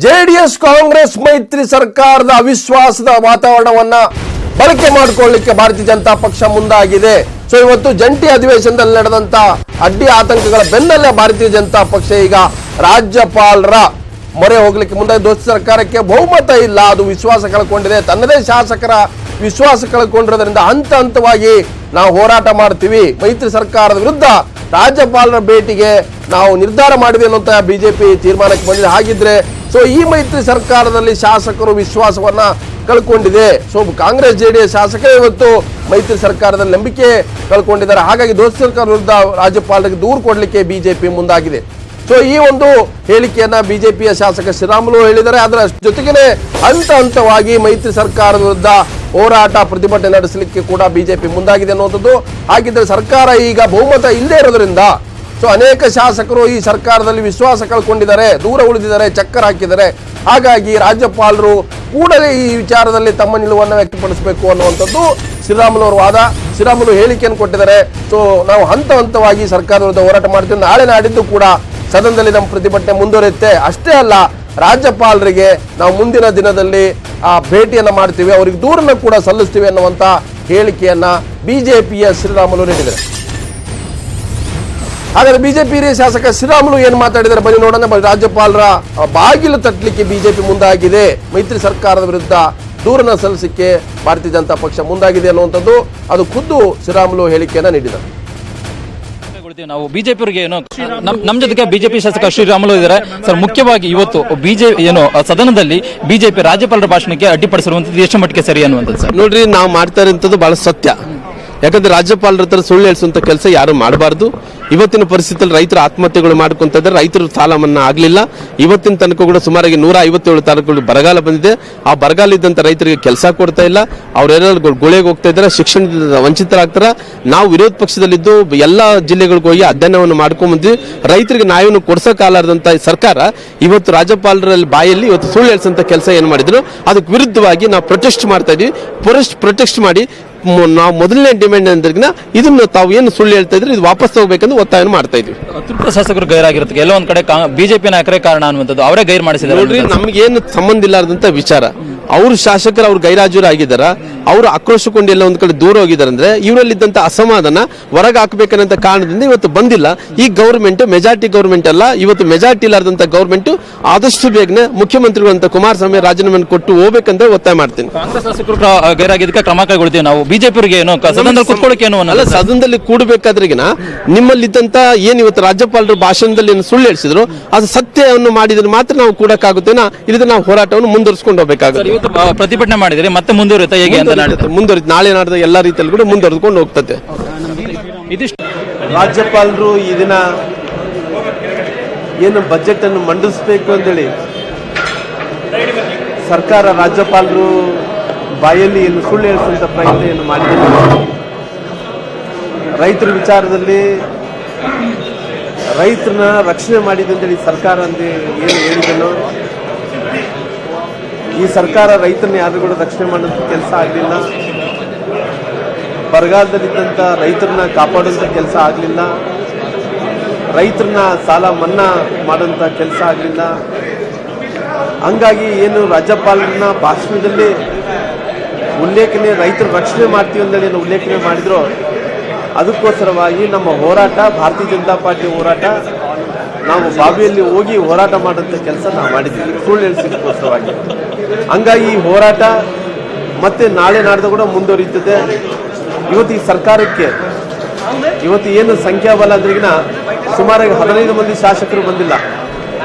JDS Congress ಮೈತ್ರಿ ಸರ್ಕಾರದ ಅವಿಶ್ವಾಸದ ವಾತಾವರಣವನ್ನ ಬಳಕೆ ಮಾಡಿಕೊಳ್ಳಲಿಕ್ಕೆ ಭಾರತೀಯ ಜನತಾ ಪಕ್ಷ ಮುಂದಾಗಿದೆ. ಸೊ ಇವತ್ತು ಜಂಟಿ ಅಧಿವೇಶನದಲ್ಲಿ ನಡೆದಂತ ಅಡ್ಡಿ ಆತಂಕಗಳ ಬೆನ್ನಲ್ಲೇ ಭಾರತೀಯ ಜನತಾ ಪಕ್ಷ ಈಗ ರಾಜ್ಯಪಾಲರ ಮೊರೆ ಹೋಗ್ಲಿಕ್ಕೆ ಮುಂದಾಗಿ ದೋಸ್ತಿ ಸರ್ಕಾರಕ್ಕೆ ಬಹುಮತ ಇಲ್ಲ, ಅದು ವಿಶ್ವಾಸ ಕಳ್ಕೊಂಡಿದೆ, ತನ್ನದೇ ಶಾಸಕರ ವಿಶ್ವಾಸ ಕಳ್ಕೊಂಡಿರೋದ್ರಿಂದ ಹಂತ ಹಂತವಾಗಿ ನಾವು ಹೋರಾಟ ಮಾಡ್ತೀವಿ, ಮೈತ್ರಿ ಸರ್ಕಾರದ ವಿರುದ್ಧ ರಾಜ್ಯಪಾಲರ ಭೇಟಿಗೆ ನಾವು ನಿರ್ಧಾರ ಮಾಡಿದೆ ಅನ್ನುವಂತ ಬಿಜೆಪಿ ತೀರ್ಮಾನಕ್ಕೆ ಬಂದಿದೆ. ಹಾಗಿದ್ರೆ ಸೊ ಈ ಮೈತ್ರಿ ಸರ್ಕಾರದಲ್ಲಿ ಶಾಸಕರು ವಿಶ್ವಾಸವನ್ನ ಕಳ್ಕೊಂಡಿದೆ. ಸೊ ಕಾಂಗ್ರೆಸ್ ಜೆಡಿಎಸ್ ಶಾಸಕರೇ ಇವತ್ತು ಮೈತ್ರಿ ಸರ್ಕಾರದಲ್ಲಿ ನಂಬಿಕೆ ಕಳ್ಕೊಂಡಿದ್ದಾರೆ. ಹಾಗಾಗಿ ದೋಸ್ತಿ ಸರ್ಕಾರ ವಿರುದ್ಧ ರಾಜ್ಯಪಾಲರಿಗೆ ದೂರು ಕೊಡಲಿಕ್ಕೆ ಬಿಜೆಪಿ ಮುಂದಾಗಿದೆ. ಸೊ ಈ ಒಂದು ಹೇಳಿಕೆಯನ್ನ ಬಿಜೆಪಿಯ ಶಾಸಕ ಶ್ರೀರಾಮುಲು ಹೇಳಿದ್ದಾರೆ. ಅದರ ಜೊತೆಗೇನೆ ಹಂತ ಹಂತವಾಗಿ ಮೈತ್ರಿ ಸರ್ಕಾರದ ವಿರುದ್ಧ ಹೋರಾಟ ಪ್ರತಿಭಟನೆ ನಡೆಸಲಿಕ್ಕೆ ಕೂಡ ಬಿಜೆಪಿ ಮುಂದಾಗಿದೆ ಅನ್ನುವಂಥದ್ದು. ಹಾಗಿದ್ರೆ ಸರ್ಕಾರ ಈಗ ಬಹುಮತ ಇಲ್ಲದೆ ಇರೋದ್ರಿಂದ ಸೊ ಅನೇಕ ಶಾಸಕರು ಈ ಸರ್ಕಾರದಲ್ಲಿ ವಿಶ್ವಾಸ ಕಳ್ಕೊಂಡಿದ್ದಾರೆ, ದೂರ ಉಳಿದಿದ್ದಾರೆ, ಚಕ್ಕರ್ ಹಾಕಿದ್ದಾರೆ. ಹಾಗಾಗಿ ರಾಜ್ಯಪಾಲರು ಕೂಡಲೇ ಈ ವಿಚಾರದಲ್ಲಿ ತಮ್ಮ ನಿಲುವನ್ನು ವ್ಯಕ್ತಪಡಿಸಬೇಕು ಅನ್ನುವಂಥದ್ದು ಶ್ರೀರಾಮುಲು ಅವರ ವಾದ. ಶ್ರೀರಾಮುಲು ಹೇಳಿಕೆಯನ್ನು ಕೊಟ್ಟಿದ್ದಾರೆ. ಸೊ ನಾವು ಹಂತ ಹಂತವಾಗಿ ಸರ್ಕಾರದ ವಿರುದ್ಧ ಹೋರಾಟ ಮಾಡ್ತೀವಿ, ನಾಳೆ ನಾಡಿದ್ದು ಕೂಡ ಸದನದಲ್ಲಿ ನಮ್ಮ ಪ್ರತಿಭಟನೆ ಮುಂದುವರಿಯುತ್ತೆ. ಅಷ್ಟೇ ಅಲ್ಲ, ರಾಜ್ಯಪಾಲರಿಗೆ ನಾವು ಮುಂದಿನ ದಿನದಲ್ಲಿ ಭೇಟಿಯನ್ನ ಮಾಡ್ತೀವಿ, ಅವರಿಗೆ ದೂರನ್ನು ಕೂಡ ಸಲ್ಲಿಸ್ತೀವಿ ಅನ್ನುವಂತ ಹೇಳಿಕೆಯನ್ನ ಬಿಜೆಪಿಯ ಶ್ರೀರಾಮುಲು ನೀಡಿದ್ದಾರೆ. ಹಾಗಾದ್ರೆ ಬಿಜೆಪಿ ಹಿರಿಯ ಶಾಸಕ ಶ್ರೀರಾಮುಲು ಏನ್ ಮಾತಾಡಿದ್ದಾರೆ ಬನ್ನಿ ನೋಡೋಣ. ರಾಜ್ಯಪಾಲರ ಬಾಗಿಲು ತಟ್ಟಲಿಕ್ಕೆ ಬಿಜೆಪಿ ಮುಂದಾಗಿದೆ, ಮೈತ್ರಿ ಸರ್ಕಾರದ ವಿರುದ್ಧ ದೂರನ್ನು ಸಲ್ಲಿಸಲಿಕ್ಕೆ ಭಾರತೀಯ ಜನತಾ ಪಕ್ಷ ಮುಂದಾಗಿದೆ ಅನ್ನುವಂಥದ್ದು ಅದು ಖುದ್ದು ಶ್ರೀರಾಮುಲು ಹೇಳಿಕೆಯನ್ನ ನೀಡಿದ್ದಾರೆ. ನಾವು ಬಿಜೆಪಿಯವರಿಗೆ ಏನು ನಮ್ಮ ಜೊತೆಗೆ ಬಿಜೆಪಿ ಶಾಸಕ ಶ್ರೀರಾಮುಲು ಇದ್ದಾರೆ. ಸರ್, ಮುಖ್ಯವಾಗಿ ಇವತ್ತು ಬಿಜೆಪಿ ಏನು ಸದನದಲ್ಲಿ ಬಿಜೆಪಿ ರಾಜ್ಯಪಾಲರ ಭಾಷಣಕ್ಕೆ ಅಡ್ಡಿಪಡಿಸಿರುವಂತದ್ದು ಎಷ್ಟು ಮಟ್ಟಿಗೆ ಸರಿ ಅನ್ನುವಂಥದ್ದು ಸರ್? ನೋಡ್ರಿ, ನಾವು ಮಾಡ್ತಾ ಇರೋಂಥದ್ದು ಬಹಳ ಸತ್ಯ. ಯಾಕಂದ್ರೆ ರಾಜ್ಯಪಾಲರ ಹತ್ರ ಸುಳ್ಳು ಹೇಳಿಸುವಂತ ಕೆಲಸ ಯಾರು ಮಾಡಬಾರ್ದು. ಇವತ್ತಿನ ಪರಿಸ್ಥಿತಿಯಲ್ಲಿ ರೈತರು ಆತ್ಮಹತ್ಯೆಗಳು ಮಾಡ್ಕೊಂತ ಇದ್ದಾರೆ, ರೈತರು ಸಾಲ ಮನ್ನಾ ಆಗ್ಲಿಲ್ಲ. ಇವತ್ತಿನ ತನಕ ಕೂಡ ಸುಮಾರಾಗಿ 157 ತಾಲೂಕುಗಳು ಬರಗಾಲ ಬಂದಿದೆ. ಆ ಬರಗಾಲ ಇದ್ದಂತ ರೈತರಿಗೆ ಕೆಲಸ ಕೊಡ್ತಾ ಇಲ್ಲ, ಅವರೆಲ್ಲ ಗುಳೆಗೆ ಹೋಗ್ತಾ ಇದ್ದಾರೆ, ಶಿಕ್ಷಣದಿಂದ ವಂಚಿತರಾಗ್ತಾರ. ನಾವು ವಿರೋಧ ಪಕ್ಷದಲ್ಲಿದ್ದು ಎಲ್ಲಾ ಜಿಲ್ಲೆಗಳಿಗೆ ಹೋಗಿ ಅಧ್ಯಯನವನ್ನು ಮಾಡ್ಕೊಂಡ್ ಬಂದ್ವಿ. ರೈತರಿಗೆ ನ್ಯಾಯವನ್ನು ಕೊಡ್ಸಕ್ಕಾಗದಂತ ಸರ್ಕಾರ ಇವತ್ತು ರಾಜ್ಯಪಾಲರಲ್ಲಿ ಬಾಯಲ್ಲಿ ಇವತ್ತು ಸುಳ್ಳು ಹೇಳಿಸಂತ ಕೆಲಸ ಏನ್ ಮಾಡಿದ್ರು, ಅದಕ್ಕೆ ವಿರುದ್ಧವಾಗಿ ನಾವು ಪ್ರೊಟೆಸ್ಟ್ ಮಾಡ್ತಾ ಇದೀವಿ. ಪ್ರೊಟೆಸ್ಟ್ ಮಾಡಿ ನಾವು ಮೊದಲನೇ ಡಿಮ್ಯಾಂಡ್ ಅಂದ್ರೆ ಇದನ್ನು ತಾವು ಏನು ಸುಳ್ಳು ಹೇಳ್ತಾ ಇದ್ರೆ ಇದು ವಾಪಸ್ ಹೋಗ್ಬೇಕಂತ ಒತ್ತಾಯ ಮಾಡ್ತಾ ಇದ್ವಿ. ತೃಪ್ತ ಶಾಸಕರು ಗೈರಾಗಿರುತ್ತೆ, ಎಲ್ಲೋ ಒಂದ್ ಕಡೆ ಬಿಜೆಪಿ ನಾಯಕರೇ ಕಾರಣ ಅನ್ನುವಂಥದ್ದು, ಅವರೇ ಗೈರ್ ಮಾಡಿಸಿದ್ದಾರೆ. ನೋಡ್ರಿ, ನಮ್ಗೇನು ಸಂಬಂಧ ಇಲ್ಲಾರ್ದಂತ ವಿಚಾರ. ಅವ್ರ ಶಾಸಕರು ಅವ್ರು ಗೈರಾಜುರಾಗಿದ್ದಾರ, ಅವರು ಆಕ್ರೋಶಕೊಂಡು ಎಲ್ಲ ಒಂದ್ ಕಡೆ ದೂರ ಹೋಗಿದ್ದಾರೆ ಅಂದ್ರೆ ಇವರಲ್ಲಿದ್ದಂತ ಅಸಮಾಧಾನ ಹೊರಗೆ ಹಾಕ್ಬೇಕನ್ನಂತ ಕಾರಣದಿಂದ ಇವತ್ತು ಬಂದಿಲ್ಲ. ಈ ಗೌರ್ಮೆಂಟ್ ಮೆಜಾರಿಟಿ ಗೌರ್ಮೆಂಟ್ ಅಲ್ಲ, ಇವತ್ತು ಮೆಜಾರಿಟಿ ಇಲ್ಲಾರ್ದಂತ ಗೌರ್ಮೆಂಟ್ ಆದಷ್ಟು ಬೇಗನೆ ಮುಖ್ಯಮಂತ್ರಿಗಳಂತ ಕುಮಾರಸ್ವಾಮಿ ರಾಜೀನಾಮೆ ಕೊಟ್ಟು ಹೋಗ್ಬೇಕಂತ ಒತ್ತಾಯ ಮಾಡ್ತೀನಿ. ಕಾಂಗ್ರೆಸ್ ಶಾಸಕರು ಗೈರಾಗಿದ್ದಕ್ಕೆ ಕ್ರಮ ಕೈಗೊಳ್ತೀವಿ ನಾವು. ಬಿಜೆಪಿಯವರಿಗೆ ಏನು ಸದನದಲ್ಲಿ ಕೂತ್ಕೊಳ್ಳಿಕ್ಕೆ ಏನು ಅಲ್ಲ, ಸದನದಲ್ಲಿ ಕೂಡಬೇಕಾದ್ರಿಗಿನ ನಿಮ್ಮಲ್ಲಿದ್ದಂತ ಏನ್ ಇವತ್ತು ರಾಜ್ಯಪಾಲರು ಭಾಷಣದಲ್ಲಿ ಸುಳ್ಳು ಹೇಳಿಸಿದ್ರು ಅದು ಸತ್ಯವನ್ನು ಮಾಡಿದ್ರೆ ಮಾತ್ರ ನಾವು ಕೂಡಕ್ಕಾಗುತ್ತೇನಾ, ಇಲ್ಲದ್ರೆ ನಾವು ಹೋರಾಟವನ್ನು ಮುಂದುವರಿಸಿಕೊಂಡು ಹೋಗ್ಬೇಕಾಗುತ್ತೆ. ಪ್ರತಿಭಟನೆ ಮಾಡಿದ್ರೆ ಮತ್ತೆ ಮುಂದುವರಿಯುತ್ತೆ ಹೇಗೆ ಅಂತ ಮುಂದುವರಿತು, ನಾಳೆ ನಾಡ್ದ ಎಲ್ಲಾ ರೀತಿಯಲ್ಲಿ ಕೂಡ ಮುಂದುವರೆದುಕೊಂಡು ಹೋಗ್ತದೆ. ಇದಿಷ್ಟು ರಾಜ್ಯಪಾಲರು ಈ ದಿನ ಏನು ಬಜೆಟ್ ಅನ್ನು ಮಂಡಿಸಬೇಕು ಅಂತೇಳಿ ಸರ್ಕಾರ ರಾಜ್ಯಪಾಲರು ಬಾಯಲ್ಲಿ ಏನು ಸುಳ್ಳು ಹೇಳಿಸುವಂತ ಪ್ರಯತ್ನ ಏನು ಮಾಡಿದ್ದಾರೆ. ರೈತರ ವಿಚಾರದಲ್ಲಿ ರೈತರನ್ನ ರಕ್ಷಣೆ ಮಾಡಿದೆ ಅಂತೇಳಿ ಸರ್ಕಾರ ಅಂತ ಏನು ಹೇಳಿದನೋ, ಈ ಸರ್ಕಾರ ರೈತರನ್ನ ಯಾರು ಕೂಡ ರಕ್ಷಣೆ ಮಾಡುವಂತ ಕೆಲಸ ಆಗಲಿಲ್ಲ. ಬರಗಾಲದಲ್ಲಿದ್ದಂಥ ರೈತರನ್ನ ಕಾಪಾಡುವಂಥ ಕೆಲಸ ಆಗಲಿಲ್ಲ. ರೈತರನ್ನ ಸಾಲ ಮನ್ನಾ ಮಾಡುವಂಥ ಕೆಲಸ ಆಗಲಿಲ್ಲ. ಹಂಗಾಗಿ ಏನು ರಾಜ್ಯಪಾಲರನ್ನ ಭಾಷಣದಲ್ಲಿ ಉಲ್ಲೇಖನೆ ರೈತರ ರಕ್ಷಣೆ ಮಾಡ್ತೀವಿ ಅಂತೇಳಿ ಏನು ಉಲ್ಲೇಖನೆ ಮಾಡಿದ್ರು, ಅದಕ್ಕೋಸ್ಕರವಾಗಿ ನಮ್ಮ ಹೋರಾಟ, ಭಾರತೀಯ ಜನತಾ ಪಾರ್ಟಿ ಹೋರಾಟ, ನಾವು ಬಾವಿಯಲ್ಲಿ ಹೋಗಿ ಹೋರಾಟ ಮಾಡುವಂಥ ಕೆಲಸ ನಾವು ಮಾಡಿದ್ದೀವಿ ಸುಳ್ಳು ಹೇಳಿಸೋದಕ್ಕೋಸ್ಕರವಾಗಿ. ಹಂಗಾಗಿ ಈ ಹೋರಾಟ ಮತ್ತೆ ನಾಳೆ ನಾಡ್ದು ಕೂಡ ಮುಂದುವರಿಯುತ್ತದೆ. ಇವತ್ತು ಈ ಸರ್ಕಾರಕ್ಕೆ ಇವತ್ತು ಏನು ಸಂಖ್ಯಾಬಲ ಅಂದ್ರಿಗಿನ ಸುಮಾರಾಗಿ 15 ಮಂದಿ ಶಾಸಕರು ಬಂದಿಲ್ಲ.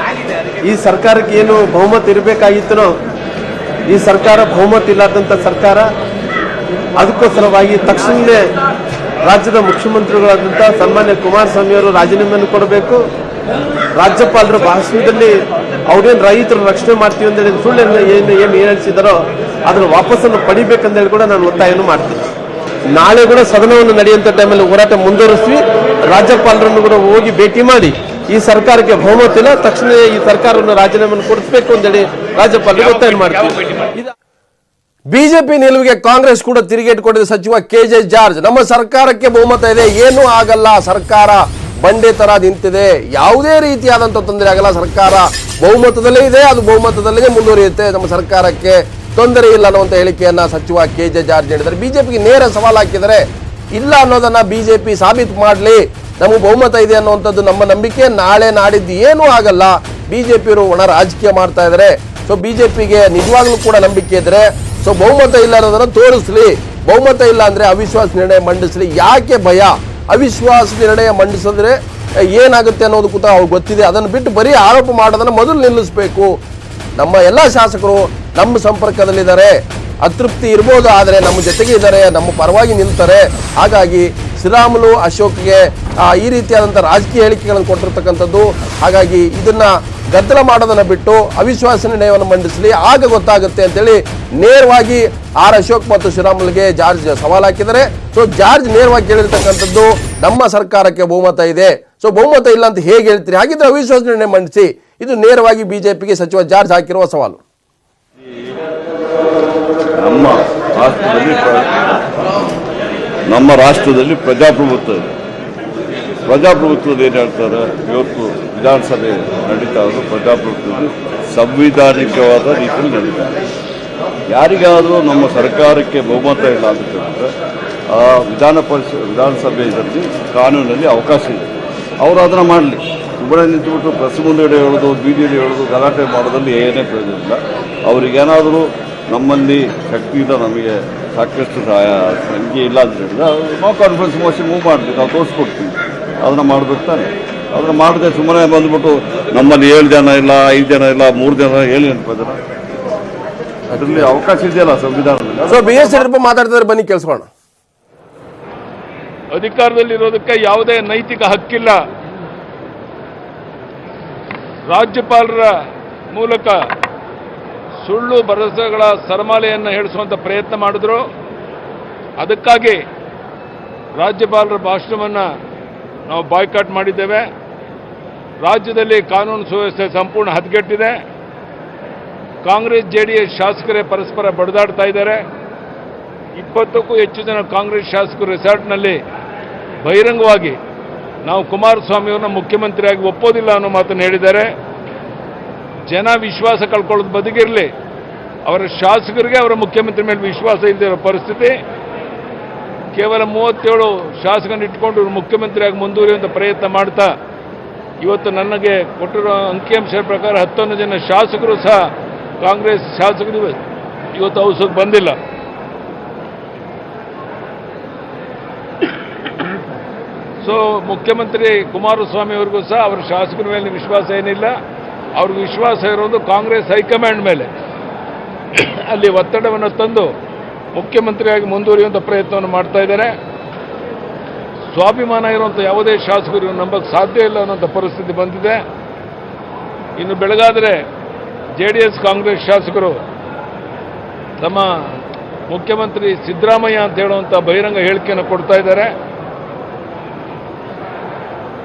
ಈ ಸರ್ಕಾರಕ್ಕೆ ಏನು ಬಹುಮತ ಇರಬೇಕಾಗಿತ್ತನೋ ಈ ಸರ್ಕಾರ ಬಹುಮತ ಇಲ್ಲಾರ್ದಂಥ ಸರ್ಕಾರ. ಅದಕ್ಕೋಸ್ಕರವಾಗಿ ತಕ್ಷಣವೇ ರಾಜ್ಯದ ಮುಖ್ಯಮಂತ್ರಿಗಳಾದಂಥ ಸನ್ಮಾನ್ಯ ಕುಮಾರಸ್ವಾಮಿ ಅವರು ರಾಜೀನಾಮೆಯನ್ನು ಕೊಡಬೇಕು. ರಾಜ್ಯಪಾಲರ ಭಾಷಣದಲ್ಲಿ ಅವ್ರೇನು ರೈತರು ರಕ್ಷಣೆ ಮಾಡ್ತೀವಿ ಅಂತೇಳಿ ಸುಳ್ಳು ಏನು ಹೇಳಿಸಿದಾರೋ ಅದನ್ನು ವಾಪಸ್ಸನ್ನು ಪಡಿಬೇಕಂತೇಳಿ ಕೂಡ ನಾನು ಒತ್ತಾಯವನ್ನು ಮಾಡ್ತೀನಿ. ನಾಳೆ ಕೂಡ ಸದನವನ್ನು ನಡೆಯುವಂಥ ಟೈಮಲ್ಲಿ ಹೋರಾಟ ಮುಂದುವರಿಸ್ತೀವಿ. ರಾಜ್ಯಪಾಲರನ್ನು ಕೂಡ ಹೋಗಿ ಭೇಟಿ ಮಾಡಿ ಈ ಸರ್ಕಾರಕ್ಕೆ ಬಹುಮತ ಇಲ್ಲ, ತಕ್ಷಣ ಈ ಸರ್ಕಾರವನ್ನು ರಾಜೀನಾಮೆಯನ್ನು ಕೊಡಿಸಬೇಕು ಅಂತೇಳಿ ರಾಜ್ಯಪಾಲರಿಗೆ ಒತ್ತಾಯ ಮಾಡ್ತೀವಿ. ಬಿಜೆಪಿ ನಿಲುವಿಗೆ ಕಾಂಗ್ರೆಸ್ ಕೂಡ ತಿರುಗೇಟು ಕೊಟ್ಟಿದೆ. ಸಚಿವ ಕೆಜೆ ಜಾರ್ಜ್, ನಮ್ಮ ಸರ್ಕಾರಕ್ಕೆ ಬಹುಮತ ಇದೆ, ಏನೂ ಆಗಲ್ಲ, ಸರ್ಕಾರ ಬಂಡೆ ತರ ನಿಂತಿದೆ. ಯಾವುದೇ ರೀತಿಯಾದಂಥ ತೊಂದರೆ ಆಗಲ್ಲ. ಸರ್ಕಾರ ಬಹುಮತದಲ್ಲೇ ಇದೆ, ಅದು ಬಹುಮತದಲ್ಲೇ ಮುಂದುವರಿಯುತ್ತೆ. ನಮ್ಮ ಸರ್ಕಾರಕ್ಕೆ ತೊಂದರೆ ಇಲ್ಲ ಅನ್ನುವಂಥ ಹೇಳಿಕೆಯನ್ನ ಸಚಿವ KJ ಜಾರ್ಜ್ ನೀಡಿದ್ದಾರೆ. ಬಿಜೆಪಿಗೆ ನೇರ ಸವಾಲು ಹಾಕಿದರೆ ಇಲ್ಲ ಅನ್ನೋದನ್ನ ಬಿಜೆಪಿ ಸಾಬೀತು ಮಾಡಲಿ, ನಮಗೆ ಬಹುಮತ ಇದೆ ಅನ್ನುವಂಥದ್ದು ನಮ್ಮ ನಂಬಿಕೆ. ನಾಳೆ ನಾಡಿದ್ದು ಏನೂ ಆಗಲ್ಲ. ಬಿಜೆಪಿಯವರು ಒಣ ರಾಜಕೀಯ ಮಾಡ್ತಾ ಇದ್ದಾರೆ. ಸೊ ಬಿಜೆಪಿಗೆ ನಿಜವಾಗ್ಲೂ ಕೂಡ ನಂಬಿಕೆ ಇದ್ರೆ ಸೊ ಬಹುಮತ ಇಲ್ಲ ಅನ್ನೋದನ್ನ ತೋರಿಸ್ಲಿ. ಬಹುಮತ ಇಲ್ಲ ಅಂದ್ರೆ ಅವಿಶ್ವಾಸ ನಿರ್ಣಯ ಮಂಡಿಸ್ಲಿ. ಯಾಕೆ ಭಯ? ಅವಿಶ್ವಾಸ ನಿರ್ಣಯ ಮಂಡಿಸಿದ್ರೆ ಏನಾಗುತ್ತೆ ಅನ್ನೋದು ಕೂಡ ಅವ್ರಿಗೆ ಗೊತ್ತಿದೆ. ಅದನ್ನು ಬಿಟ್ಟು ಬರೀ ಆರೋಪ ಮಾಡೋದನ್ನ ಮೊದಲು ನಿಲ್ಲಿಸಬೇಕು. ನಮ್ಮ ಎಲ್ಲ ಶಾಸಕರು ನಮ್ಮ ಸಂಪರ್ಕದಲ್ಲಿದ್ದಾರೆ. ಅತೃಪ್ತಿ ಇರ್ಬೋದು, ಆದರೆ ನಮ್ಮ ಜೊತೆಗೆ ಇದ್ದಾರೆ, ನಮ್ಮ ಪರವಾಗಿ ನಿಲ್ತಾರೆ. ಹಾಗಾಗಿ ಶ್ರೀರಾಮುಲು ಅಶೋಕ್ಗೆ ಈ ರೀತಿಯಾದಂಥ ರಾಜಕೀಯ ಹೇಳಿಕೆಗಳನ್ನು ಕೊಟ್ಟಿರ್ತಕ್ಕಂಥದ್ದು. ಹಾಗಾಗಿ ಇದನ್ನ ಗದ್ದಲ ಮಾಡೋದನ್ನ ಬಿಟ್ಟು ಅವಿಶ್ವಾಸ ನಿರ್ಣಯವನ್ನು ಮಂಡಿಸಲಿ, ಆಗ ಗೊತ್ತಾಗುತ್ತೆ ಅಂತೇಳಿ ನೇರವಾಗಿ ಅಶೋಕ್ ಮತ್ತು ಶ್ರೀರಾಮುಲುಗೆ ಜಾರ್ಜ್ ಸವಾಲು ಹಾಕಿದ್ದಾರೆ. ಸೊ ಜಾರ್ಜ್ ನೇರವಾಗಿ ಕೇಳಿರ್ತಕ್ಕಂಥದ್ದು ನಮ್ಮ ಸರ್ಕಾರಕ್ಕೆ ಬಹುಮತ ಇದೆ. ಸೊ ಬಹುಮತ ಇಲ್ಲ ಅಂತ ಹೇಗೆ ಹೇಳ್ತೀರಿ? ಹಾಗಿದ್ರೆ ಅವಿಶ್ವಾಸ ನಿರ್ಣಯ ಮಂಡಿಸಿ. ಇದು ನೇರವಾಗಿ ಬಿಜೆಪಿಗೆ ಸಚಿವ ಜಾರ್ಜ್ ಹಾಕಿರುವ ಸವಾಲು. ನಮ್ಮ ರಾಷ್ಟ್ರದಲ್ಲಿ ಪ್ರಜಾಪ್ರಭುತ್ವ ಇದೆ. ಪ್ರಜಾಪ್ರಭುತ್ವದಲ್ಲಿ ಏನು ಹೇಳ್ತಾರೆ, ಇವತ್ತು ವಿಧಾನಸಭೆ ನಡೀತಾ ಇರೋದು ಪ್ರಜಾಪ್ರಭುತ್ವದಲ್ಲಿ ಸಂವಿಧಾನಿಕವಾದ ರೀತಿಯಲ್ಲಿ ನಡೀತಾ ಇದೆ. ಯಾರಿಗಾದರೂ ನಮ್ಮ ಸರ್ಕಾರಕ್ಕೆ ಬಹುಮತ ಇಲ್ಲ ಅಂತ ಹೇಳಿದ್ರೆ ಆ ವಿಧಾನಸಭೆಯಲ್ಲಿ ಕಾನೂನಲ್ಲಿ ಅವಕಾಶ ಇದೆ, ಅವರು ಅದನ್ನು ಮಾಡಲಿ. ಸುಮ್ಮನೆ ನಿಂತುಬಿಟ್ಟು ಪ್ರೆಸ್ ಮುಂದೆ ಹೇಳೋದು, ಬೀದಿಯಲ್ಲಿ ಹೇಳೋದು, ಗಲಾಟೆ ಮಾಡೋದ್ರಲ್ಲಿ ಏನೇ ಪ್ರಯೋಜನ ಇಲ್ಲ. ಅವರಿಗೇನಾದರೂ ನಮ್ಮಲ್ಲಿ ಶಕ್ತಿಯಿಂದ ನಮಗೆ ಸಾಕಷ್ಟು ಸಂಖ್ಯೆ ಇಲ್ಲ ಅಂತ ಹೇಳಿದ್ರೆ ನೋ ಕಾನ್ಫಿಡೆನ್ಸ್ ಮೋಷನ್ ಮೂವ್ ಮಾಡ್ತೀವಿ, ನಾವು ತೋರಿಸ್ಕೊಡ್ತೀವಿ. ಅದನ್ನು ಮಾಡಬೇಕು ತಾನೆ. ಅದನ್ನು ಮಾಡದೆ ಸುಮ್ಮನೆ ಬಂದ್ಬಿಟ್ಟು ನಮ್ಮಲ್ಲಿ 7 ಜನ ಇಲ್ಲ, 5 ಜನ ಇಲ್ಲ, 3 ಜನ ಹೇಳಿ ಅನ್ಕೋದ್ರ ಅದರಲ್ಲಿ ಅವಕಾಶ ಇದೆಯಲ್ಲ ಸಂವಿಧಾನದಲ್ಲಿ. ಸೊ BS ಯಡಿಯೂರಪ್ಪ ಮಾತಾಡ್ತಿದ್ರೆ ಬನ್ನಿ ಕೇಳಿಸ್ಕೋಣ. ಅಧಿಕಾರದಲ್ಲಿರೋದಕ್ಕೆ ಯಾವುದೇ ನೈತಿಕ ಹಕ್ಕಿಲ್ಲ. ರಾಜ್ಯಪಾಲರ ಮೂಲಕ ಸುಳ್ಳು ಭರವಸೆಗಳ ಸರಮಾಲೆಯನ್ನು ಹೇಳಿಸುವಂಥ ಪ್ರಯತ್ನ ಮಾಡಿದ್ರು. ಅದಕ್ಕಾಗಿ ರಾಜ್ಯಪಾಲರ ಭಾಷಣವನ್ನು ನಾವು ಬಾಯ್ಕಾಟ್ ಮಾಡಿದ್ದೇವೆ. ರಾಜ್ಯದಲ್ಲಿ ಕಾನೂನು ಸುವ್ಯವಸ್ಥೆ ಸಂಪೂರ್ಣ ಹದಗೆಟ್ಟಿದೆ. ಕಾಂಗ್ರೆಸ್ JDS ಶಾಸಕರೇ ಪರಸ್ಪರ ಬಡಿದಾಡ್ತಾ ಇದ್ದಾರೆ. 20ಕ್ಕೂ ಹೆಚ್ಚು ಜನ ಕಾಂಗ್ರೆಸ್ ಶಾಸಕರು ರೆಸಾರ್ಟ್ನಲ್ಲಿ ಬಹಿರಂಗವಾಗಿ ನಾವು ಕುಮಾರಸ್ವಾಮಿಯವ್ರನ್ನ ಮುಖ್ಯಮಂತ್ರಿಯಾಗಿ ಒಪ್ಪೋದಿಲ್ಲ ಅನ್ನೋ ಮಾತನ್ನು ಹೇಳಿದ್ದಾರೆ. ಜನ ವಿಶ್ವಾಸ ಕಳ್ಕೊಳ್ಳೋದು ಬದಿಗಿರಲಿ, ಅವರ ಶಾಸಕರಿಗೆ ಅವರ ಮುಖ್ಯಮಂತ್ರಿ ಮೇಲೆ ವಿಶ್ವಾಸ ಇಲ್ಲದಿರೋ ಪರಿಸ್ಥಿತಿ. ಕೇವಲ 37 ಶಾಸಕರನ್ನು ಇಟ್ಕೊಂಡು ಮುಖ್ಯಮಂತ್ರಿಯಾಗಿ ಮುಂದುವರಿಯುವಂಥ ಪ್ರಯತ್ನ ಮಾಡ್ತಾ ಇವತ್ತು ನನಗೆ ಕೊಟ್ಟಿರೋ ಅಂಕಿಅಂಶದ ಪ್ರಕಾರ 11 ಜನ ಶಾಸಕರು ಸಹ ಕಾಂಗ್ರೆಸ್ ಶಾಸಕರು ಇವತ್ತು ಔಷಧ ಬಂದಿಲ್ಲ. ಸೊ ಮುಖ್ಯಮಂತ್ರಿ ಕುಮಾರಸ್ವಾಮಿ ಅವರಿಗೂ ಸಹ ಅವರ ಶಾಸಕರ ಮೇಲೆ ವಿಶ್ವಾಸ ಏನಿಲ್ಲ. ಅವ್ರಿಗೆ ವಿಶ್ವಾಸ ಇರೋದು ಕಾಂಗ್ರೆಸ್ ಹೈಕಮಾಂಡ್ ಮೇಲೆ. ಅಲ್ಲಿ ಒತ್ತಡವನ್ನು ತಂದು ಮುಖ್ಯಮಂತ್ರಿಯಾಗಿ ಮುಂದುವರಿಯುವಂಥ ಪ್ರಯತ್ನವನ್ನು ಮಾಡ್ತಾ ಇದ್ದಾರೆ. ಸ್ವಾಭಿಮಾನ ಇರುವಂಥ ಯಾವುದೇ ಶಾಸಕರು ನಂಬಕ್ಕೆ ಸಾಧ್ಯ ಇಲ್ಲ ಅನ್ನೋಂಥ ಪರಿಸ್ಥಿತಿ ಬಂದಿದೆ. ಇನ್ನು ಬೆಳಗಾದರೆ JDS ಕಾಂಗ್ರೆಸ್ ಶಾಸಕರು ತಮ್ಮ ಮುಖ್ಯಮಂತ್ರಿ ಸಿದ್ದರಾಮಯ್ಯ ಅಂತ ಹೇಳುವಂಥ ಬಹಿರಂಗ ಹೇಳಿಕೆಯನ್ನು ಕೊಡ್ತಾ ಇದ್ದಾರೆ.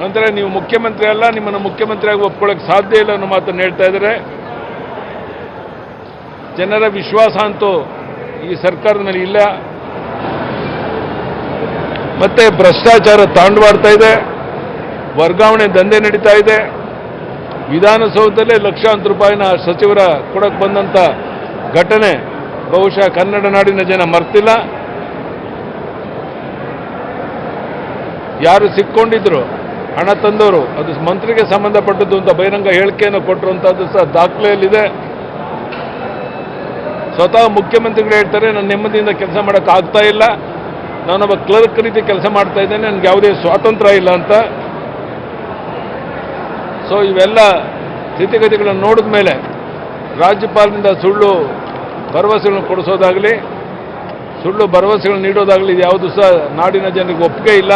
ನಂತರ ನೀವು ಮುಖ್ಯಮಂತ್ರಿ ಅಲ್ಲ, ನಿಮ್ಮನ್ನು ಮುಖ್ಯಮಂತ್ರಿಯಾಗಿ ಒಪ್ಕೊಳ್ಳೋಕೆ ಸಾಧ್ಯ ಇಲ್ಲ ಅನ್ನೋ ಮಾತನ್ನು ಹೇಳ್ತಾ ಇದ್ದಾರೆ. ಜನರ ವಿಶ್ವಾಸ ಅಂತೂ ಈ ಸರ್ಕಾರದ ಮೇಲೆ ಇಲ್ಲ. ಮತ್ತೆ ಭ್ರಷ್ಟಾಚಾರ ತಾಂಡವಾಡ್ತಾ ಇದೆ, ವರ್ಗಾವಣೆ ದಂಧೆ ನಡೀತಾ ಇದೆ. ವಿಧಾನಸೌಧದಲ್ಲೇ ಲಕ್ಷಾಂತರ ರೂಪಾಯಿನ ಸಚಿವರ ಕೊಡಕ್ಕೆ ಬಂದಂಥ ಘಟನೆ ಬಹುಶಃ ಕನ್ನಡ ನಾಡಿನ ಜನ ಮರ್ತಿಲ್ಲ. ಯಾರು ಸಿಕ್ಕೊಂಡಿದ್ರು ಹಣ ತಂದವರು, ಅದು ಮಂತ್ರಿಗೆ ಸಂಬಂಧಪಟ್ಟದ್ದು ಅಂತ ಬಹಿರಂಗ ಹೇಳಿಕೆಯನ್ನು ಕೊಟ್ಟಿರುವಂಥದ್ದು ಸಹ ದಾಖಲೆಯಲ್ಲಿದೆ. ಸ್ವತಃ ಮುಖ್ಯಮಂತ್ರಿಗಳು ಹೇಳ್ತಾರೆ, ನಾನು ನೆಮ್ಮದಿಯಿಂದ ಕೆಲಸ ಮಾಡೋಕ್ಕೆ ಆಗ್ತಾ ಇಲ್ಲ, ನಾನೊಬ್ಬ ಕ್ಲರ್ಕ್ ರೀತಿ ಕೆಲಸ ಮಾಡ್ತಾ ಇದ್ದೇನೆ, ನನಗೆ ಯಾವುದೇ ಸ್ವಾತಂತ್ರ್ಯ ಇಲ್ಲ ಅಂತ. ಸೊ ಇವೆಲ್ಲ ಸ್ಥಿತಿಗತಿಗಳನ್ನು ನೋಡಿದ ಮೇಲೆ ರಾಜ್ಯಪಾಲರಿಂದ ಸುಳ್ಳು ಭರವಸೆಗಳನ್ನು ಕೊಡಿಸೋದಾಗಲಿ, ಸುಳ್ಳು ಭರವಸೆಗಳನ್ನು ನೀಡೋದಾಗಲಿ ಇದು ಯಾವುದು ಸಹ ನಾಡಿನ ಜನರಿಗೆ ಒಪ್ಪಿಗೆ ಇಲ್ಲ.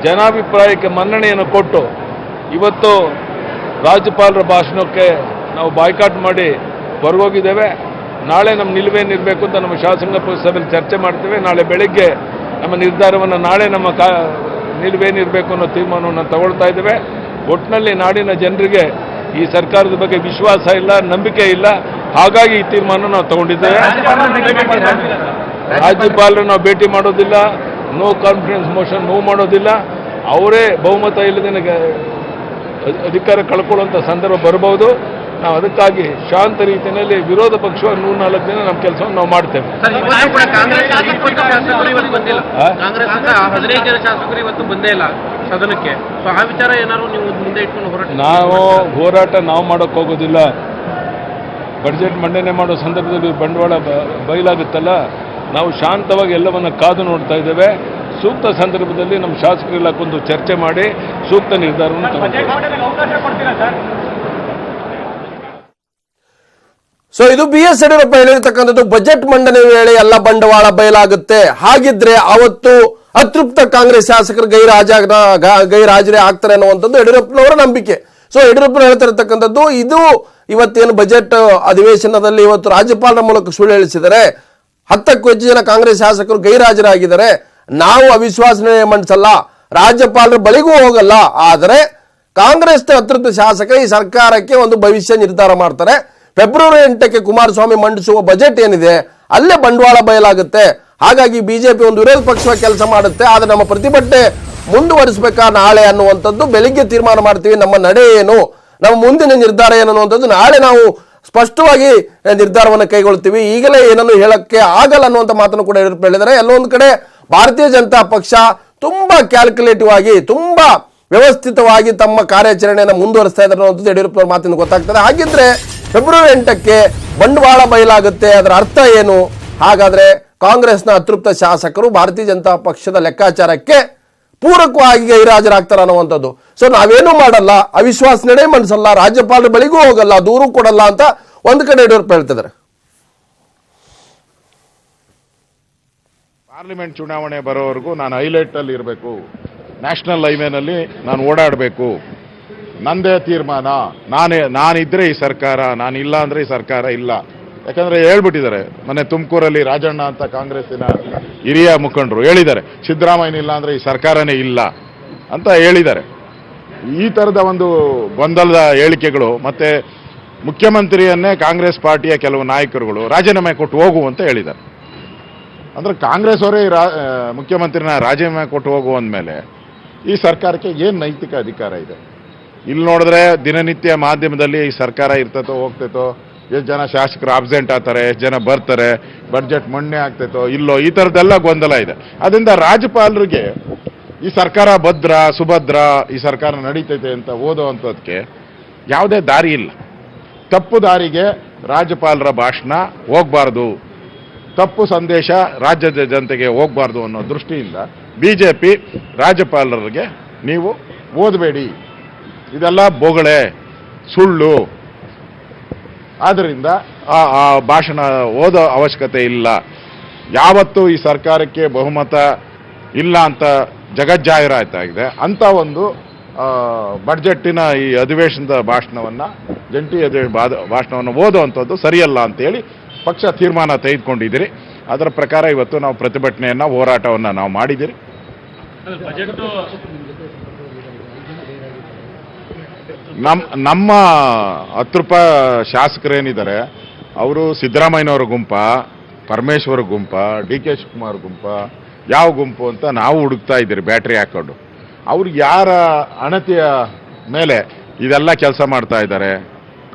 ಜನಾಭಿಪ್ರಾಯಕ್ಕೆ ಮನ್ನಣೆಯನ್ನು ಕೊಟ್ಟು ಇವತ್ತು ರಾಜ್ಯಪಾಲರ ಭಾಷಣಕ್ಕೆ ನಾವು ಬಾಯ್ಕಾಟ್ ಮಾಡಿ ಹೊರಗೋಗಿದ್ದೇವೆ. ನಾಳೆ ನಮ್ಮ ನಿಲುವೇನಿರಬೇಕು ಅಂತ ನಮ್ಮ ಶಾಸಕಾಂಗ ಸಭೆಯಲ್ಲಿ ಚರ್ಚೆ ಮಾಡ್ತೇವೆ. ನಾಳೆ ಬೆಳಗ್ಗೆ ನಮ್ಮ ನಿರ್ಧಾರವನ್ನು, ನಾಳೆ ನಮ್ಮ ನಿಲುವೇನಿರಬೇಕು ಅನ್ನೋ ತೀರ್ಮಾನವನ್ನು ತಗೊಳ್ತಾ ಇದ್ದೇವೆ. ಒಟ್ಟಿನಲ್ಲಿ ನಾಡಿನ ಜನರಿಗೆ ಈ ಸರ್ಕಾರದ ಬಗ್ಗೆ ವಿಶ್ವಾಸ ಇಲ್ಲ, ನಂಬಿಕೆ ಇಲ್ಲ. ಹಾಗಾಗಿ ಈ ತೀರ್ಮಾನ ನಾವು ತಗೊಂಡಿದ್ದೇವೆ. ರಾಜ್ಯಪಾಲರನ್ನು ನಾವು ಭೇಟಿ ಮಾಡೋದಿಲ್ಲ, ನೋ ಕಾನ್ಫಿಡೆನ್ಸ್ ಮೋಷನ್ ಮೂವ್ ಮಾಡೋದಿಲ್ಲ. ಅವರೇ ಬಹುಮತ ಇಲ್ಲದೇ ಅಧಿಕಾರ ಕಳ್ಕೊಳ್ಳುವಂಥ ಸಂದರ್ಭ ಬರಬಹುದು. ನಾವು ಅದಕ್ಕಾಗಿ ಶಾಂತ ರೀತಿಯಲ್ಲಿ ವಿರೋಧ ಪಕ್ಷ 104 ದಿನ ನಮ್ಮ ಕೆಲಸವನ್ನು ನಾವು ಮಾಡ್ತೇವೆ. ಕಾಂಗ್ರೆಸ್ 15 ಜನ ಶಾಸಕರು ಇವತ್ತು ಬಂದೇ ಇಲ್ಲ ಸದನಕ್ಕೆ. ಆ ವಿಚಾರ ಏನಾದ್ರು ನೀವು ಮುಂದೆ ಇಟ್ಕೊಂಡು ಹೋರಾಟ ನಾವು ಮಾಡೋಕೆ ಹೋಗೋದಿಲ್ಲ. ಬಡ್ಜೆಟ್ ಮಂಡನೆ ಮಾಡೋ ಸಂದರ್ಭದಲ್ಲಿ ಬಂಡವಾಳ ಬಯಲಾಗುತ್ತಲ್ಲ, ನಾವು ಶಾಂತವಾಗಿ ಎಲ್ಲವನ್ನ ಕಾದು ನೋಡ್ತಾ ಇದ್ದೇವೆ. ಸೂಕ್ತ ಸಂದರ್ಭದಲ್ಲಿ ನಮ್ಮ ಶಾಸಕರೆಲ್ಲ ಕೊಂದು ಚರ್ಚೆ ಮಾಡಿ ಸೂಕ್ತ ನಿರ್ಧಾರವನ್ನು ಸೊ ಇದು BS ಯಡಿಯೂರಪ್ಪ ಹೇಳಿರ್ತಕ್ಕಂಥದ್ದು. ಬಜೆಟ್ ಮಂಡನೆ ವೇಳೆ ಎಲ್ಲ ಬಂಡವಾಳ ಬಯಲಾಗುತ್ತೆ. ಹಾಗಿದ್ರೆ ಅವತ್ತು ಅತೃಪ್ತ ಕಾಂಗ್ರೆಸ್ ಶಾಸಕರು ಗೈರಾಜರೇ ಆಗ್ತಾರೆ ಅನ್ನುವಂಥದ್ದು ಯಡಿಯೂರಪ್ಪನವರ ನಂಬಿಕೆ. ಸೊ ಯಡಿಯೂರಪ್ಪನ ಹೇಳ್ತಿರತಕ್ಕಂಥದ್ದು ಇದು ಇವತ್ತೇನು ಬಜೆಟ್ ಅಧಿವೇಶನದಲ್ಲಿ ಇವತ್ತು ರಾಜ್ಯಪಾಲರ ಮೂಲಕ ಸುಳ್ಳು ಹೇಳಿಸಿದರೆ 10ಕ್ಕೂ ಹೆಚ್ಚು ಜನ ಕಾಂಗ್ರೆಸ್ ಶಾಸಕರು ಗೈರಾಜರಾಗಿದ್ದಾರೆ. ನಾವು ಅವಿಶ್ವಾಸ ನಿರ್ಣಯ ಮಂಡಿಸಲ್ಲ, ರಾಜ್ಯಪಾಲರ ಬಳಿಗೂ ಹೋಗಲ್ಲ. ಆದರೆ ಕಾಂಗ್ರೆಸ್ನ ಅತೃಪ್ತ ಶಾಸಕ ಈ ಸರ್ಕಾರಕ್ಕೆ ಒಂದು ಭವಿಷ್ಯ ನಿರ್ಧಾರ ಮಾಡ್ತಾರೆ. ಫೆಬ್ರವರಿ 8ಕ್ಕೆ ಕುಮಾರಸ್ವಾಮಿ ಮಂಡಿಸುವ ಬಜೆಟ್ ಏನಿದೆ ಅಲ್ಲೇ ಬಂಡವಾಳ ಬಯಲಾಗುತ್ತೆ. ಹಾಗಾಗಿ ಬಿಜೆಪಿ ಒಂದು ವಿರೋಧ ಪಕ್ಷವಾಗಿ ಕೆಲಸ ಮಾಡುತ್ತೆ. ಆದರೆ ನಮ್ಮ ಪ್ರತಿಭಟನೆ ಮುಂದುವರಿಸಬೇಕಾ ನಾಳೆ ಅನ್ನುವಂಥದ್ದು ಬೆಳಿಗ್ಗೆ ತೀರ್ಮಾನ ಮಾಡ್ತೀವಿ. ನಮ್ಮ ನಡೆ ಏನು, ನಮ್ಮ ಮುಂದಿನ ನಿರ್ಧಾರ ಏನು ಅನ್ನುವಂಥದ್ದು ನಾಳೆ ನಾವು ಸ್ಪಷ್ಟವಾಗಿ ನಿರ್ಧಾರವನ್ನು ಕೈಗೊಳ್ತೀವಿ. ಈಗಲೇ ಏನನ್ನು ಹೇಳಕ್ಕೆ ಆಗಲ್ಲ ಅನ್ನುವಂಥ ಮಾತನ್ನು ಕೂಡ ಹೇಳಿದ್ದಾರೆ. ಎಲ್ಲೊಂದು ಕಡೆ ಭಾರತೀಯ ಜನತಾ ಪಕ್ಷ ತುಂಬಾ ಕ್ಯಾಲ್ಕುಲೇಟಿವ್ ಆಗಿ ತುಂಬಾ ವ್ಯವಸ್ಥಿತವಾಗಿ ತಮ್ಮ ಕಾರ್ಯಾಚರಣೆಯನ್ನು ಮುಂದುವರಿಸ್ತಾ ಇದ್ದಾರೆ ಅನ್ನುವಂಥದ್ದು ಯಡಿಯೂರಪ್ಪ ಮಾತಿನ ಗೊತ್ತಾಗ್ತದೆ. ಹಾಗಿದ್ರೆ ಫೆಬ್ರವರಿ 8ಕ್ಕೆ ಬಂಡವಾಳ ಬಯಲಾಗುತ್ತೆ, ಅದರ ಅರ್ಥ ಏನು? ಹಾಗಾದ್ರೆ ಕಾಂಗ್ರೆಸ್ನ ಅತೃಪ್ತ ಶಾಸಕರು ಭಾರತೀಯ ಜನತಾ ಪಕ್ಷದ ಲೆಕ್ಕಾಚಾರಕ್ಕೆ ಪೂರಕವಾಗಿ ಗೈರಾಜರಾಗ್ತಾರೆ ಅನ್ನುವಂಥದ್ದು. ಸೊ ನಾವೇನು ಮಾಡಲ್ಲ, ಅವಿಶ್ವಾಸ ನಿರ್ಣಯ ಮಂಡಿಸಲ್ಲ, ರಾಜ್ಯಪಾಲರ ಬಳಿಗೂ ಹೋಗಲ್ಲ, ದೂರು ಕೊಡಲ್ಲ ಅಂತ ಒಂದು ಕಡೆ ಯಡಿಯೂರಪ್ಪ ಹೇಳ್ತಿದ್ದಾರೆ. ಪಾರ್ಲಿಮೆಂಟ್ ಚುನಾವಣೆ ಬರೋವರೆಗೂ ನಾನು ಹೈಲೈಟ್ ಅಲ್ಲಿ ಇರಬೇಕು, ನ್ಯಾಷನಲ್ ಹೈವೇನಲ್ಲಿ ನಾನು ಓಡಾಡಬೇಕು, ನಂದೇ ತೀರ್ಮಾನ, ನಾನಿದ್ರೆ ಈ ಸರ್ಕಾರ, ನಾನಿಲ್ಲ ಅಂದ್ರೆ ಈ ಸರ್ಕಾರ ಇಲ್ಲ. ಯಾಕಂದ್ರೆ ಹೇಳ್ಬಿಟ್ಟಿದ್ದಾರೆ, ಮೊನ್ನೆ ತುಮಕೂರಲ್ಲಿ ರಾಜಣ್ಣ ಅಂತ ಕಾಂಗ್ರೆಸ್ಸಿನ ಹಿರಿಯ ಮುಖಂಡರು ಹೇಳಿದ್ದಾರೆ, ಸಿದ್ದರಾಮಯ್ಯ ಇಲ್ಲ ಅಂದ್ರೆ ಈ ಸರ್ಕಾರನೇ ಇಲ್ಲ ಅಂತ ಹೇಳಿದ್ದಾರೆ. ಈ ತರದ ಒಂದು ಗೊಂದಲದ ಹೇಳಿಕೆಗಳು ಮತ್ತೆ ಮುಖ್ಯಮಂತ್ರಿಯನ್ನೇ ಕಾಂಗ್ರೆಸ್ ಪಾರ್ಟಿಯ ಕೆಲವು ನಾಯಕರುಗಳು ರಾಜೀನಾಮೆ ಕೊಟ್ಟು ಹೋಗು ಅಂತ ಹೇಳಿದ್ದಾರೆ. ಅಂದ್ರೆ ಕಾಂಗ್ರೆಸ್ ಅವರೇ ಮುಖ್ಯಮಂತ್ರಿನ ರಾಜೀನಾಮೆ ಕೊಟ್ಟು ಹೋಗು ಅಂದಮೇಲೆ ಈ ಸರ್ಕಾರಕ್ಕೆ ಏನು ನೈತಿಕ ಅಧಿಕಾರ ಇದೆ? ಇಲ್ಲಿ ನೋಡಿದ್ರೆ ದಿನನಿತ್ಯ ಮಾಧ್ಯಮದಲ್ಲಿ ಈ ಸರ್ಕಾರ ಇರ್ತೈತೋ ಹೋಗ್ತೈತೋ, ಎಷ್ಟು ಜನ ಶಾಸಕರು ಆಬ್ಸೆಂಟ್ ಆಗ್ತಾರೆ, ಎಷ್ಟು ಜನ ಬರ್ತಾರೆ, ಬಡ್ಜೆಟ್ ಮಂಡನೆ ಆಗ್ತೈತೋ ಇಲ್ಲೋ, ಈ ಥರದ್ದೆಲ್ಲ ಗೊಂದಲ ಇದೆ. ಅದರಿಂದ ರಾಜ್ಯಪಾಲರಿಗೆ ಈ ಸರ್ಕಾರ ಭದ್ರ ಸುಭದ್ರ, ಈ ಸರ್ಕಾರ ನಡೀತೈತೆ ಅಂತ ಓದೋವಂಥದ್ದಕ್ಕೆ ಯಾವುದೇ ದಾರಿ ಇಲ್ಲ. ತಪ್ಪು ದಾರಿಗೆ ರಾಜ್ಯಪಾಲರ ಭಾಷಣ ಹೋಗಬಾರ್ದು, ತಪ್ಪು ಸಂದೇಶ ರಾಜ್ಯದ ಜನತೆಗೆ ಹೋಗಬಾರ್ದು ಅನ್ನೋ ದೃಷ್ಟಿಯಿಂದ ಬಿಜೆಪಿ ರಾಜ್ಯಪಾಲರಿಗೆ ನೀವು ಓದಬೇಡಿ, ಇದೆಲ್ಲ ಬೋಗಳೆ ಸುಳ್ಳು, ಆದ್ದರಿಂದ ಆ ಭಾಷಣ ಓದೋ ಅವಶ್ಯಕತೆ ಇಲ್ಲ. ಯಾವತ್ತೂ ಈ ಸರ್ಕಾರಕ್ಕೆ ಬಹುಮತ ಇಲ್ಲ ಅಂತ ಜಗಜ್ಜಾಹೀರಾತಾಗಿದೆ ಅಂತ ಒಂದು ಬಡ್ಜೆಟ್ಟಿನ ಈ ಅಧಿವೇಶನದ ಭಾಷಣವನ್ನು, ಜಂಟಿ ಭಾಷಣವನ್ನು ಓದುವಂಥದ್ದು ಸರಿಯಲ್ಲ ಅಂತೇಳಿ ಪಕ್ಷ ತೀರ್ಮಾನ ತೆಗೆದುಕೊಂಡಿದ್ದೀರಿ. ಅದರ ಪ್ರಕಾರ ಇವತ್ತು ನಾವು ಪ್ರತಿಭಟನೆಯನ್ನು, ಹೋರಾಟವನ್ನು ನಾವು ಮಾಡಿದ್ದೀರಿ. ನಮ್ಮ ಅತೃಪ್ತ ಶಾಸಕರೇನಿದ್ದಾರೆ ಅವರು ಸಿದ್ದರಾಮಯ್ಯನವರ ಗುಂಪ, ಪರಮೇಶ್ವರ ಗುಂಪ, DK ಶಿವಕುಮಾರ್ ಗುಂಪ, ಯಾವ ಗುಂಪು ಅಂತ ನಾವು ಹುಡುಕ್ತಾ ಇದ್ದೀರಿ ಬ್ಯಾಟ್ರಿ ಹಾಕೊಂಡು. ಅವ್ರು ಯಾರ ಅಣತಿಯ ಮೇಲೆ ಇದೆಲ್ಲ ಕೆಲಸ ಮಾಡ್ತಾ ಇದ್ದಾರೆ,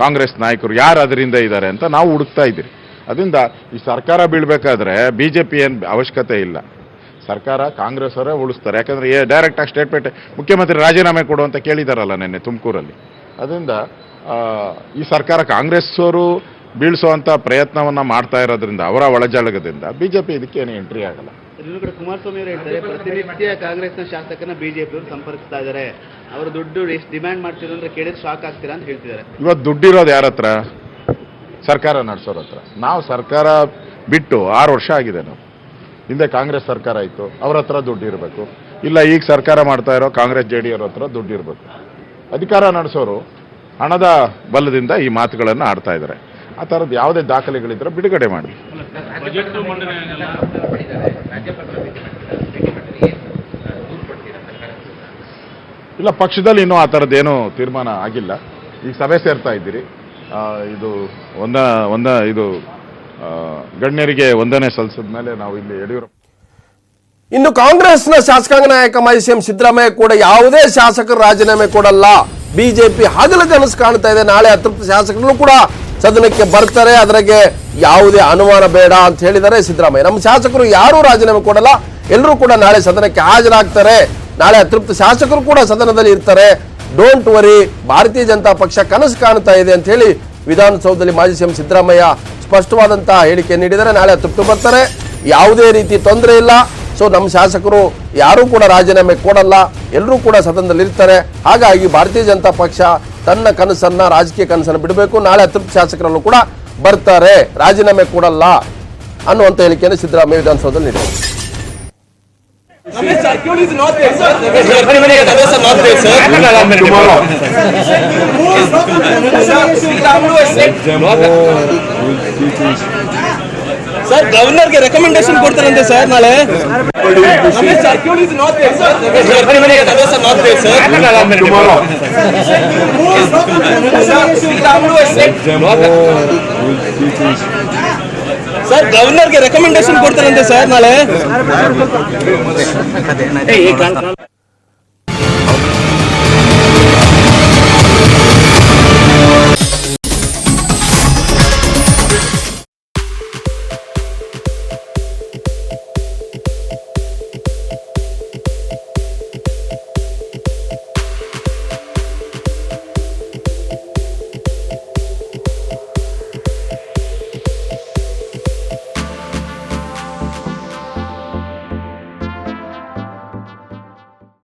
ಕಾಂಗ್ರೆಸ್ ನಾಯಕರು ಯಾರು ಅದರಿಂದ ಇದ್ದಾರೆ ಅಂತ ನಾವು ಹುಡುಕ್ತಾ ಇದ್ದೀರಿ. ಅದರಿಂದ ಈ ಸರ್ಕಾರ ಬೀಳ್ಬೇಕಾದ್ರೆ ಬಿಜೆಪಿ ಏನು ಅವಶ್ಯಕತೆ ಇಲ್ಲ, ಸರ್ಕಾರ ಕಾಂಗ್ರೆಸ್ ಅವರೇ ಉಳಿಸ್ತಾರೆ. ಯಾಕಂದ್ರೆ ಡೈರೆಕ್ಟ್ ಆಗಿ ಸ್ಟೇಟ್ಮೆಂಟ್ ಮುಖ್ಯಮಂತ್ರಿ ರಾಜೀನಾಮೆ ಕೊಡು ಅಂತ ಕೇಳಿದಾರಲ್ಲ ನಿನ್ನೆ ತುಮಕೂರಲ್ಲಿ. ಅದರಿಂದ ಈ ಸರ್ಕಾರ ಕಾಂಗ್ರೆಸ್ ಅವರು ಬೀಳಿಸುವಂತ ಪ್ರಯತ್ನವನ್ನ ಮಾಡ್ತಾ ಇರೋದ್ರಿಂದ, ಅವರ ಒಳಜಾಳಗದಿಂದ ಬಿಜೆಪಿ ಇದಕ್ಕೆ ಏನು ಎಂಟ್ರಿ ಆಗಲ್ಲ. ಕುಮಾರಸ್ವಾಮಿ ಅವರು ಹೇಳ್ತಾರೆ, ಪ್ರತಿನಿತ್ಯ ಕಾಂಗ್ರೆಸ್ನ ಶಾಸಕನ ಬಿಜೆಪಿ ಅವರು ಸಂಪರ್ಕಿಸ್ತಾ ಇದ್ದಾರೆ, ಅವರು ದುಡ್ಡು ಎಷ್ಟು ಡಿಮ್ಯಾಂಡ್ ಮಾಡ್ತಿರೋ ಅಂದ್ರೆ ಕೇಳಿದ್ರೆ ಶಾಕ್ ಆಗ್ತೀರಾ ಅಂತ ಹೇಳ್ತಿದ್ದಾರೆ. ಇವತ್ತು ದುಡ್ಡಿರೋದು ಯಾರ ಹತ್ರ? ಸರ್ಕಾರ ನಡೆಸೋರ ಹತ್ರ. ನಾವು ಸರ್ಕಾರ ಬಿಟ್ಟು 6 ವರ್ಷ ಆಗಿದೆ. ನಾವು ಹಿಂದೆ ಕಾಂಗ್ರೆಸ್ ಸರ್ಕಾರ ಇತ್ತು, ಅವ್ರ ಹತ್ರ ದುಡ್ಡು ಇರಬೇಕು. ಇಲ್ಲ ಈಗ ಸರ್ಕಾರ ಮಾಡ್ತಾ ಇರೋ ಕಾಂಗ್ರೆಸ್ JDS ಅವ್ರ ಹತ್ರ ದುಡ್ಡು ಇರಬೇಕು. ಅಧಿಕಾರ ನಡೆಸೋರು ಹಣದ ಬಲದಿಂದ ಈ ಮಾತುಗಳನ್ನು ಆಡ್ತಾ ಇದ್ದಾರೆ. ಆ ಥರದ್ದು ಯಾವುದೇ ದಾಖಲೆಗಳಿದ್ರೆ ಬಿಡುಗಡೆ ಮಾಡಿ. ಇಲ್ಲ, ಪಕ್ಷದಲ್ಲಿ ಇನ್ನೂ ಆ ಥರದ್ದೇನು ತೀರ್ಮಾನ ಆಗಿಲ್ಲ. ಈಗ ಸಭೆ ಸೇರ್ತಾ ಇದ್ದೀರಿ. ಇದು ಇದು ಗಣ್ಯರಿಗೆ ವಂದನೆ ಸಲ್ಲಿಸಿದ ಮೇಲೆ ನಾವು ಇಲ್ಲಿ ಯಡಿಯೂರಪ್ಪ ಇನ್ನು ಕಾಂಗ್ರೆಸ್ನ ಶಾಸಕಾಂಗ ನಾಯಕ ಮಾಜಿ ಸಿಎಂ ಸಿದ್ದರಾಮಯ್ಯ ಕೂಡ ಯಾವುದೇ ಶಾಸಕರು ರಾಜೀನಾಮೆ ಕೊಡಲ್ಲ, ಬಿಜೆಪಿ ಹಗಲ ಕನಸು ಕಾಣ್ತಾ ಇದೆ, ನಾಳೆ ಅತೃಪ್ತ ಶಾಸಕರು ಕೂಡ ಸದನಕ್ಕೆ ಬರ್ತಾರೆ, ಅದರಿಗೆ ಯಾವುದೇ ಅನುಮಾನ ಬೇಡ ಅಂತ ಹೇಳಿದ್ದಾರೆ ಸಿದ್ದರಾಮಯ್ಯ. ನಮ್ಮ ಶಾಸಕರು ಯಾರೂ ರಾಜೀನಾಮೆ ಕೊಡಲ್ಲ, ಎಲ್ಲರೂ ಕೂಡ ನಾಳೆ ಸದನಕ್ಕೆ ಹಾಜರಾಗ್ತಾರೆ, ನಾಳೆ ಅತೃಪ್ತ ಶಾಸಕರು ಕೂಡ ಸದನದಲ್ಲಿ ಇರ್ತಾರೆ, ಡೋಂಟ್ ವರಿ, ಭಾರತೀಯ ಜನತಾ ಪಕ್ಷ ಕನಸು ಕಾಣ್ತಾ ಇದೆ ಅಂತ ಹೇಳಿ ವಿಧಾನಸೌಧದಲ್ಲಿ ಮಾಜಿ ಸಿಎಂ ಸಿದ್ದರಾಮಯ್ಯ ಸ್ಪಷ್ಟವಾದಂತಹ ಹೇಳಿಕೆ ನೀಡಿದರೆ ನಾಳೆ ಅತೃಪ್ತ ಬರ್ತಾರೆ, ಯಾವುದೇ ರೀತಿ ತೊಂದರೆ ಇಲ್ಲ. ಸೊ ನಮ್ಮ ಶಾಸಕರು ಯಾರೂ ಕೂಡ ರಾಜೀನಾಮೆ ಕೊಡಲ್ಲ, ಎಲ್ಲರೂ ಕೂಡ ಸದನದಲ್ಲಿ ಇರ್ತಾರೆ. ಹಾಗಾಗಿ ಭಾರತೀಯ ಜನತಾ ಪಕ್ಷ ತನ್ನ ಕನಸನ್ನ, ರಾಜಕೀಯ ಕನಸನ್ನು ಬಿಡಬೇಕು, ನಾಳೆ ಅತೃಪ್ತ ಶಾಸಕರಲ್ಲೂ ಕೂಡ ಬರ್ತಾರೆ, ರಾಜೀನಾಮೆ ಕೊಡಲ್ಲ ಅನ್ನುವಂಥ ಹೇಳಿಕೆಯನ್ನು ಸಿದ್ದರಾಮಯ್ಯ ವಿಧಾನಸೌಧದಲ್ಲಿ ನೀಡಿದರು. ಸರ್ ಗವರ್ನರ್ಗೆ ರೆಕಮೆಂಡೇಶನ್ ಕೊಡ್ತಾರಂತೆ ಸರ್ ನಾಳೆ. ಸರ್ ಗವರ್ನರ್ಗೆ ರೆಕಮೆಂಡೇಶನ್ ಕೊಡ್ತಾರಂತೆ ಸರ್ ನಾಳೆ.